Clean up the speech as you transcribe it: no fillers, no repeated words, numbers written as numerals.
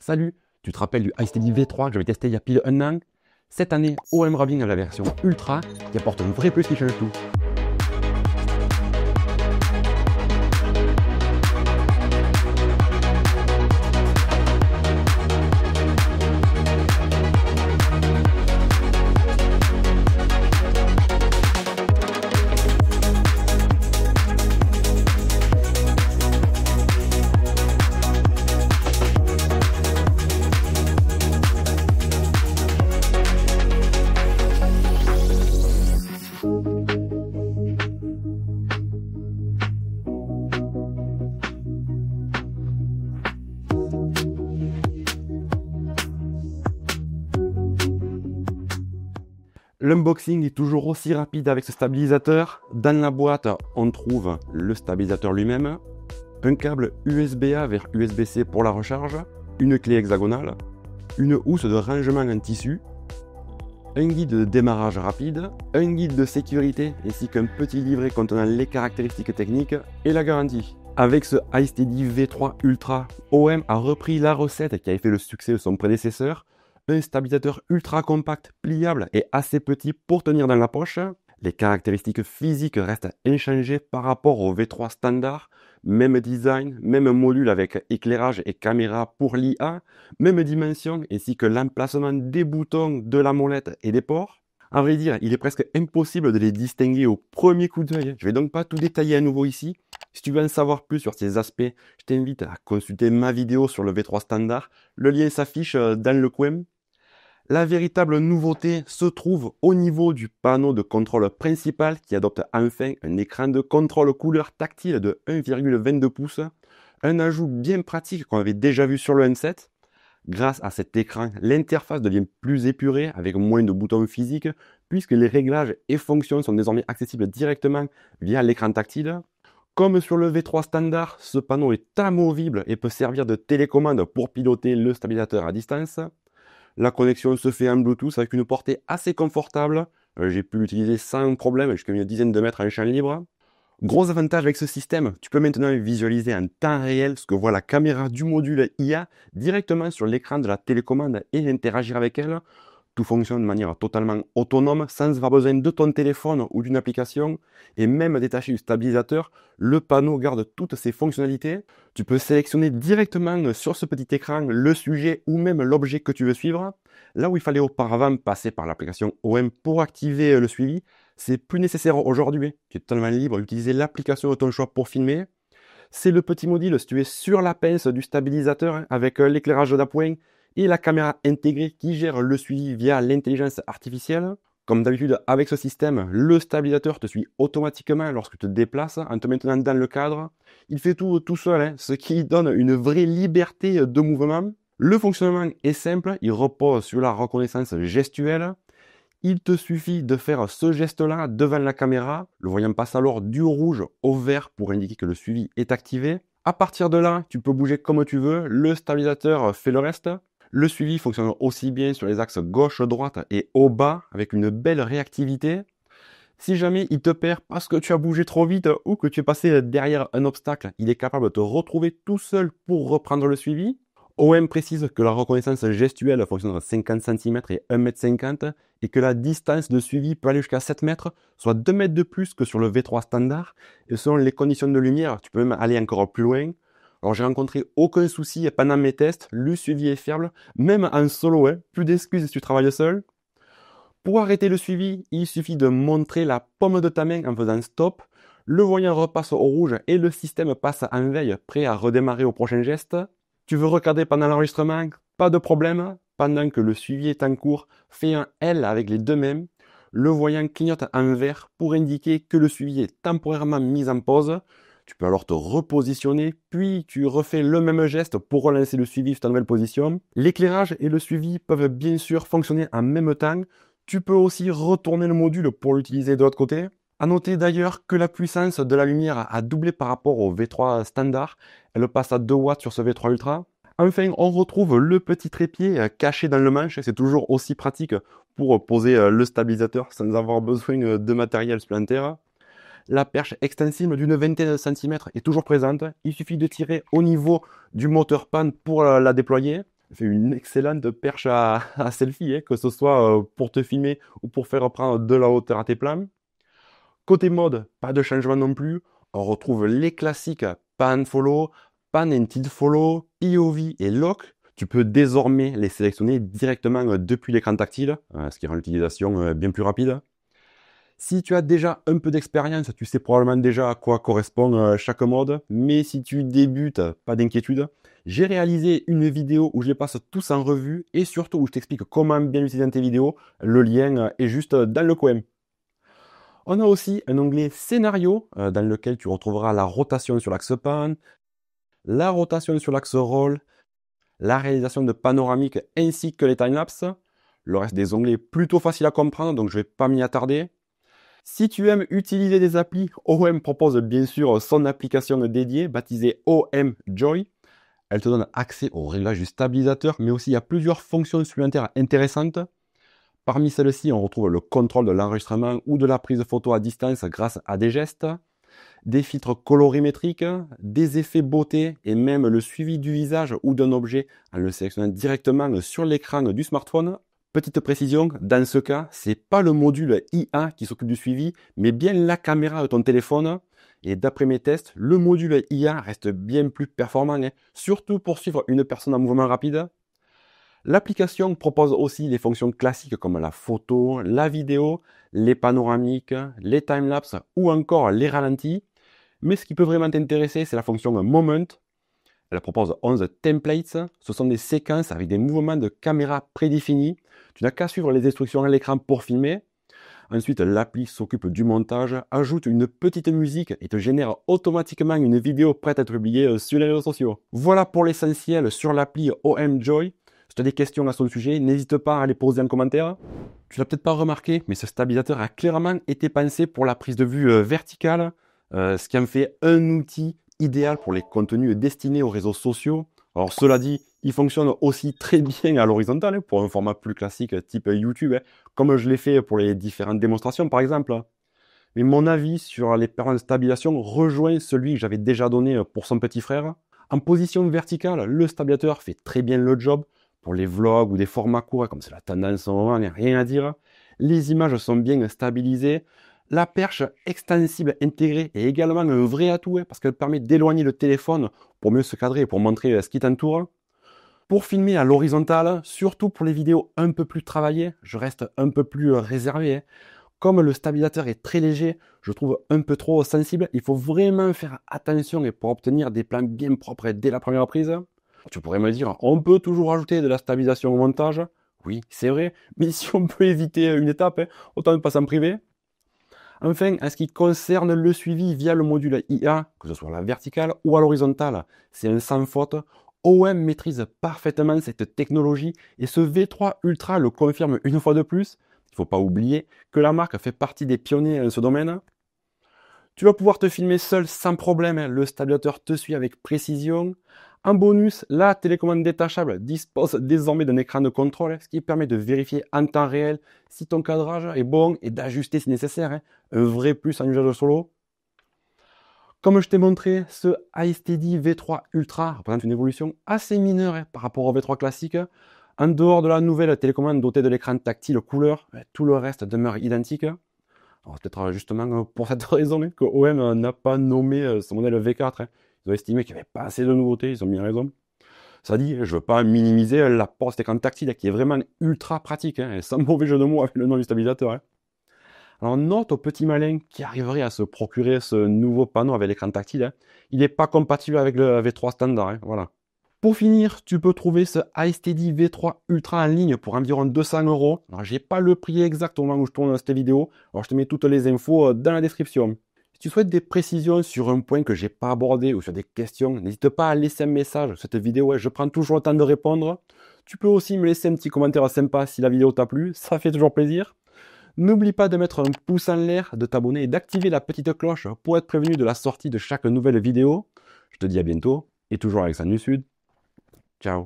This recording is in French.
Salut, tu te rappelles du iSteady V3 que j'avais testé il y a pile un an? Cette année, OM revient à la version Ultra qui apporte un vrai plus qui change tout. L'unboxing est toujours aussi rapide avec ce stabilisateur. Dans la boîte, on trouve le stabilisateur lui-même, un câble USB-A vers USB-C pour la recharge, une clé hexagonale, une housse de rangement en tissu, un guide de démarrage rapide, un guide de sécurité ainsi qu'un petit livret contenant les caractéristiques techniques et la garantie. Avec ce iSteady V3 Ultra, OM a repris la recette qui avait fait le succès de son prédécesseur, un stabilisateur ultra compact, pliable et assez petit pour tenir dans la poche. Les caractéristiques physiques restent inchangées par rapport au V3 standard. Même design, même module avec éclairage et caméra pour l'IA, même dimension ainsi que l'emplacement des boutons, de la molette et des ports. À vrai dire, il est presque impossible de les distinguer au premier coup d'œil. Je vais donc pas tout détailler à nouveau ici. Si tu veux en savoir plus sur ces aspects, je t'invite à consulter ma vidéo sur le V3 standard. Le lien s'affiche dans le coin. La véritable nouveauté se trouve au niveau du panneau de contrôle principal qui adopte enfin un écran de contrôle couleur tactile de 1,22 pouces, un ajout bien pratique qu'on avait déjà vu sur le N7. Grâce à cet écran, l'interface devient plus épurée avec moins de boutons physiques puisque les réglages et fonctions sont désormais accessibles directement via l'écran tactile. Comme sur le V3 standard, ce panneau est amovible et peut servir de télécommande pour piloter le stabilisateur à distance. La connexion se fait en Bluetooth avec une portée assez confortable. J'ai pu l'utiliser sans problème jusqu'à une dizaine de mètres en champ libre. Gros avantage avec ce système, tu peux maintenant visualiser en temps réel ce que voit la caméra du module IA directement sur l'écran de la télécommande et interagir avec elle. Tout fonctionne de manière totalement autonome, sans avoir besoin de ton téléphone ou d'une application. Et même détaché du stabilisateur, le panneau garde toutes ses fonctionnalités. Tu peux sélectionner directement sur ce petit écran le sujet ou même l'objet que tu veux suivre. Là où il fallait auparavant passer par l'application OM pour activer le suivi, c'est plus nécessaire aujourd'hui. Tu es totalement libre d'utiliser l'application de ton choix pour filmer. C'est le petit module situé sur la pince du stabilisateur avec l'éclairage d'appoint et la caméra intégrée qui gère le suivi via l'intelligence artificielle. Comme d'habitude avec ce système, le stabilisateur te suit automatiquement lorsque tu te déplaces en te maintenant dans le cadre. Il fait tout seul, ce qui donne une vraie liberté de mouvement. Le fonctionnement est simple, il repose sur la reconnaissance gestuelle. Il te suffit de faire ce geste-là devant la caméra. Le voyant passe alors du rouge au vert pour indiquer que le suivi est activé. À partir de là, tu peux bouger comme tu veux, le stabilisateur fait le reste. Le suivi fonctionne aussi bien sur les axes gauche-droite et haut-bas avec une belle réactivité. Si jamais il te perd parce que tu as bougé trop vite ou que tu es passé derrière un obstacle, il est capable de te retrouver tout seul pour reprendre le suivi. OM précise que la reconnaissance gestuelle fonctionne à 50 cm et 1,50 m et que la distance de suivi peut aller jusqu'à 7 mètres, soit 2 mètres de plus que sur le V3 standard. Et selon les conditions de lumière, tu peux même aller encore plus loin. Alors j'ai rencontré aucun souci pendant mes tests, le suivi est fiable, même en solo, plus d'excuses si tu travailles seul. Pour arrêter le suivi, il suffit de montrer la paume de ta main en faisant stop. Le voyant repasse au rouge et le système passe en veille, prêt à redémarrer au prochain geste. Tu veux regarder pendant l'enregistrement? Pas de problème. Pendant que le suivi est en cours, fais un L avec les deux mains. Le voyant clignote en vert pour indiquer que le suivi est temporairement mis en pause. Tu peux alors te repositionner, puis tu refais le même geste pour relancer le suivi sur ta nouvelle position. L'éclairage et le suivi peuvent bien sûr fonctionner en même temps. Tu peux aussi retourner le module pour l'utiliser de l'autre côté. A noter d'ailleurs que la puissance de la lumière a doublé par rapport au V3 standard. Elle passe à 2 watts sur ce V3 Ultra. Enfin, on retrouve le petit trépied caché dans le manche. C'est toujours aussi pratique pour poser le stabilisateur sans avoir besoin de matériel supplémentaire. La perche extensible d'une vingtaine de centimètres est toujours présente. Il suffit de tirer au niveau du moteur panne pour la déployer. fait une excellente perche à selfie, hein, que ce soit pour te filmer ou pour faire prendre de la hauteur à tes plans. Côté mode, pas de changement non plus. On retrouve les classiques Pan Follow, Pan and Tilt Follow, POV et Lock. Tu peux désormais les sélectionner directement depuis l'écran tactile, ce qui rend l'utilisation bien plus rapide. Si tu as déjà un peu d'expérience, tu sais probablement déjà à quoi correspond chaque mode. Mais si tu débutes, pas d'inquiétude. J'ai réalisé une vidéo où je les passe tous en revue et surtout où je t'explique comment bien utiliser dans tes vidéos. Le lien est juste dans le coin. On a aussi un onglet scénario dans lequel tu retrouveras la rotation sur l'axe pan, la rotation sur l'axe roll, la réalisation de panoramiques ainsi que les timelapses. Le reste des onglets plutôt facile à comprendre, donc je ne vais pas m'y attarder. Si tu aimes utiliser des applis, OM propose bien sûr son application dédiée baptisée OM Joy. Elle te donne accès au réglage du stabilisateur, mais aussi à plusieurs fonctions supplémentaires intéressantes. Parmi celles-ci, on retrouve le contrôle de l'enregistrement ou de la prise de photo à distance grâce à des gestes, des filtres colorimétriques, des effets beauté et même le suivi du visage ou d'un objet en le sélectionnant directement sur l'écran du smartphone. Petite précision, dans ce cas, c'est pas le module IA qui s'occupe du suivi, mais bien la caméra de ton téléphone. Et d'après mes tests, le module IA reste bien plus performant, surtout pour suivre une personne en mouvement rapide. L'application propose aussi des fonctions classiques comme la photo, la vidéo, les panoramiques, les timelapses ou encore les ralentis. Mais ce qui peut vraiment t'intéresser, c'est la fonction Moment. Elle propose 11 templates. Ce sont des séquences avec des mouvements de caméra prédéfinis. Tu n'as qu'à suivre les instructions à l'écran pour filmer. Ensuite, l'appli s'occupe du montage, ajoute une petite musique et te génère automatiquement une vidéo prête à être publiée sur les réseaux sociaux. Voilà pour l'essentiel sur l'appli OM Joy. Si tu as des questions à son sujet, n'hésite pas à les poser en commentaire. Tu l'as peut-être pas remarqué, mais ce stabilisateur a clairement été pensé pour la prise de vue verticale, ce qui en fait un outil idéal pour les contenus destinés aux réseaux sociaux. Alors cela dit, il fonctionne aussi très bien à l'horizontale, pour un format plus classique type YouTube, comme je l'ai fait pour les différentes démonstrations par exemple. Mais mon avis sur les performances de stabilisation rejoint celui que j'avais déjà donné pour son petit frère. En position verticale, le stabilisateur fait très bien le job. Pour les vlogs ou des formats courts, comme c'est la tendance en moment, il n'y a rien à dire. Les images sont bien stabilisées. La perche extensible intégrée est également un vrai atout, parce qu'elle permet d'éloigner le téléphone pour mieux se cadrer et pour montrer ce qui t'entoure. Pour filmer à l'horizontale, surtout pour les vidéos un peu plus travaillées, je reste un peu plus réservé. Comme le stabilisateur est très léger, je trouve un peu trop sensible. Il faut vraiment faire attention pour obtenir des plans bien propres dès la première prise. Tu pourrais me dire, on peut toujours ajouter de la stabilisation au montage. Oui, c'est vrai, mais si on peut éviter une étape, autant ne pas s'en priver. Enfin, en ce qui concerne le suivi via le module IA, que ce soit à la verticale ou à l'horizontale, c'est un sans faute. OM maîtrise parfaitement cette technologie et ce V3 Ultra le confirme une fois de plus. Il ne faut pas oublier que la marque fait partie des pionniers dans ce domaine. Tu vas pouvoir te filmer seul sans problème, le stabilisateur te suit avec précision. En bonus, la télécommande détachable dispose désormais d'un écran de contrôle, ce qui permet de vérifier en temps réel si ton cadrage est bon et d'ajuster si nécessaire. Un vrai plus en usage solo. Comme je t'ai montré, ce iSteady V3 Ultra représente une évolution assez mineure par rapport au V3 classique. En dehors de la nouvelle télécommande dotée de l'écran tactile couleur, tout le reste demeure identique. Alors peut-être justement pour cette raison que OM n'a pas nommé ce modèle V4. Ils ont estimé qu'il n'y avait pas assez de nouveautés, ils ont bien raison. Ça dit, je ne veux pas minimiser l'apport de cet écran tactile qui est vraiment ultra pratique, et sans mauvais jeu de mots avec le nom du stabilisateur. Alors note au petit malin qui arriverait à se procurer ce nouveau panneau avec l'écran tactile, il n'est pas compatible avec le V3 standard. Voilà. Pour finir, tu peux trouver ce iSteady V3 Ultra en ligne pour environ 200 €. Alors, j'ai pas le prix exact au moment où je tourne cette vidéo. Alors, je te mets toutes les infos dans la description. Si tu souhaites des précisions sur un point que j'ai pas abordé ou sur des questions, n'hésite pas à laisser un message sur cette vidéo. Je prends toujours le temps de répondre. Tu peux aussi me laisser un petit commentaire sympa si la vidéo t'a plu. Ça fait toujours plaisir. N'oublie pas de mettre un pouce en l'air, de t'abonner et d'activer la petite cloche pour être prévenu de la sortie de chaque nouvelle vidéo. Je te dis à bientôt et toujours avec Alexandre du Sud. Ciao.